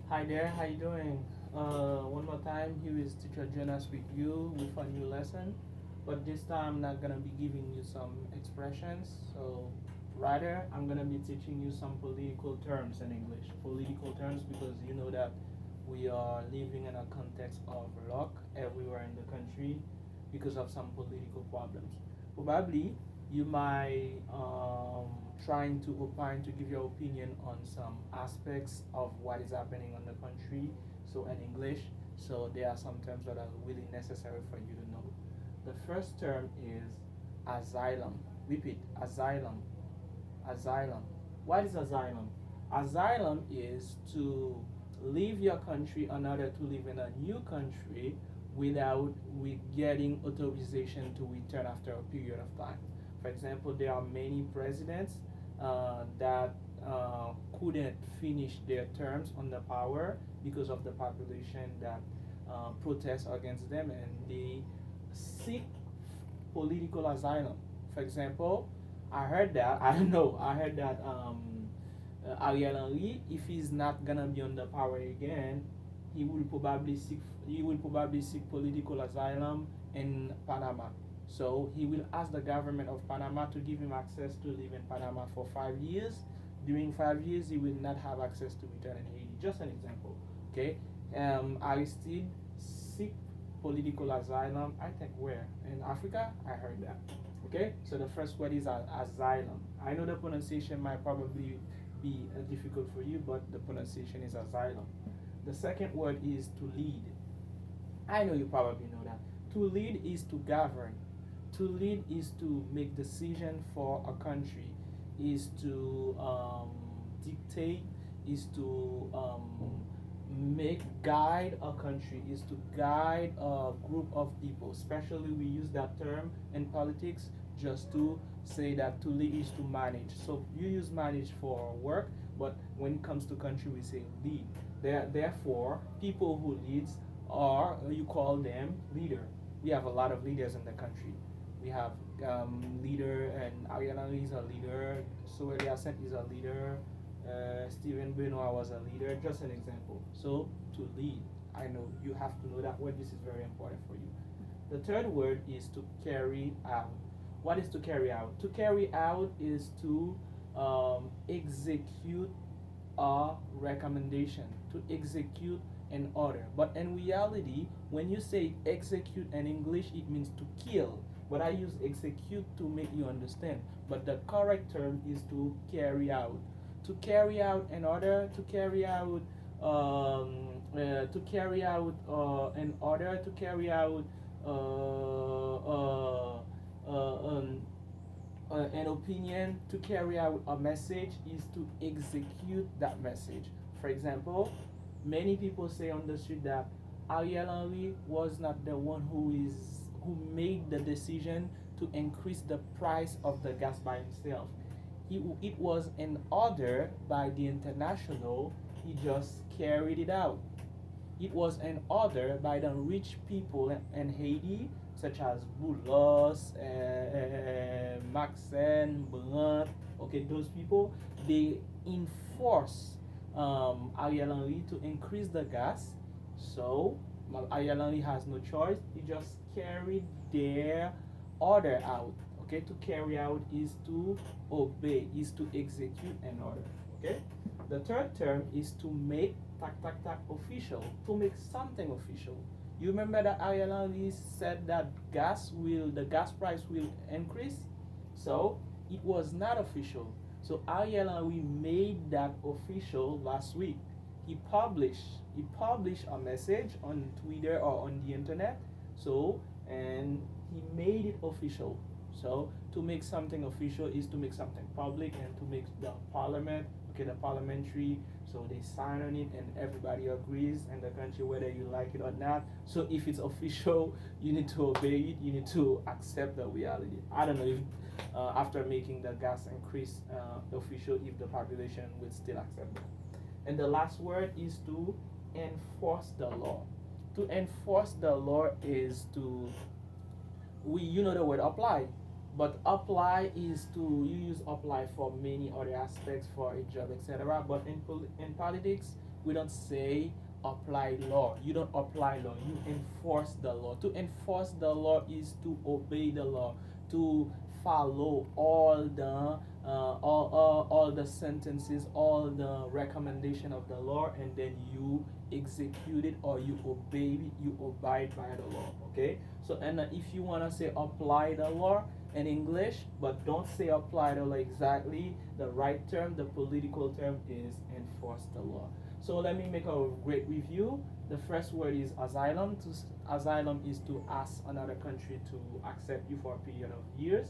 Hi there, how you doing? One more time, here is Teacher Jonas with you with a new lesson, but this time I'm not gonna be giving you some expressions. So rather, I'm gonna be teaching you some political terms in English. Political terms because you know that we are living in a context of luck everywhere in the country because of some political problems. Probably you might trying to opine to give your opinion on some aspects of what is happening on the country, so in English. So there are some terms that are really necessary for you to know. The first term is asylum. Repeat, asylum. Asylum. What is asylum? Asylum is to leave your country in order to live in a new country without getting authorization to return after a period of time. For example, there are many presidents that couldn't finish their terms on the power because of the population that protests against them, and they seek political asylum. For example, I heard that I don't know. I heard that Ariel Henry, if he's not gonna be on the power again, he will probably seek political asylum in Panama. So he will ask the government of Panama to give him access to live in Panama for 5 years. During 5 years, he will not have access to return in Haiti. Just an example. Okay. Aristide seek political asylum. I think where in Africa. I heard that. Okay. So the first word is asylum. I know the pronunciation might probably be difficult for you, but the pronunciation is asylum. The second word is to lead. I know you probably know that. To lead is to govern. To lead is to make decision for a country. Is to dictate. Is to make guide a country. Is to guide a group of people. Especially we use that term in politics just to say that to lead is to manage. So you use manage for work, but when it comes to country, we say lead. Therefore, people who leads are you call them leader. We have a lot of leaders in the country. We have leader, and Ariana is a leader. Soelia Ascent is a leader. Stephen Benoit was a leader. Just an example. So to lead, I know you have to know that word. This is very important for you. The third word is to carry out. What is to carry out? To carry out is to execute a recommendation, to execute an order. But in reality, when you say execute in English, it means to kill. But I use execute to make you understand. But the correct term is to carry out. To carry out an order, to carry out an order, to carry out an opinion, to carry out a message is to execute that message. For example, many people say on the street that Ariel Henry was not the one who made the decision to increase the price of the gas by himself. It was an order by the international. He just carried it out. It was an order by the rich people in Haiti, such as Boulos, Maxen, Blunt. Okay, those people, they enforce Ariel Henry to increase the gas. So Ariel Henry has no choice. He just carried their order out. Okay, to carry out is to obey, is to execute an order. Okay, the third term is to make official, to make something official. You remember that Ariel Henry said that the gas price will increase, so it was not official. So Ariel Henry made that official last week. He published a message on Twitter or on the internet. So and he made it official. So to make something official is to make something public and to make the parliament, okay, the parliamentary, so they sign on it and everybody agrees in the country whether you like it or not. So if it's official, you need to obey it. You need to accept the reality. I don't know if after making the gas increase official, if the population would still accept it. And the last word is to enforce the law. To enforce the law is to you know the word apply, but apply is to you use apply for many other aspects for a job, etc. But in politics We don't say apply law. You don't apply law. You enforce the law. To enforce the law is to obey the law, to follow all the sentences, all the recommendation of the law, and then you execute it or you obey it, you abide by the law. Okay. So and if you wanna say apply the law in English, but don't say apply the law exactly. The right term, the political term is enforce the law. So let me make a great review. The first word is asylum. Asylum is to ask another country to accept you for a period of years.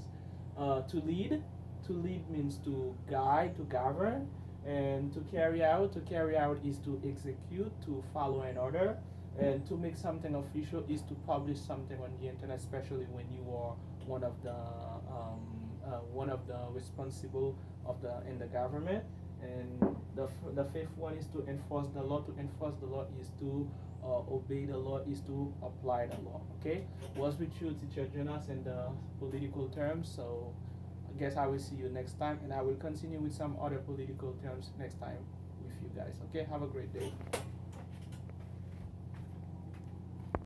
To lead. To lead means to guide, to govern, and to carry out. To carry out is to execute, to follow an order, and to make something official is to publish something on the internet, especially when you are one of the responsible of the in the government. And the fifth one is to enforce the law. To enforce the law is to obey the law, is to apply the law. Okay, was with you, teacher Jonas, in the political terms. So I guess I will see you next time, and I will continue with some other political terms next time with you guys. Okay, have a great day.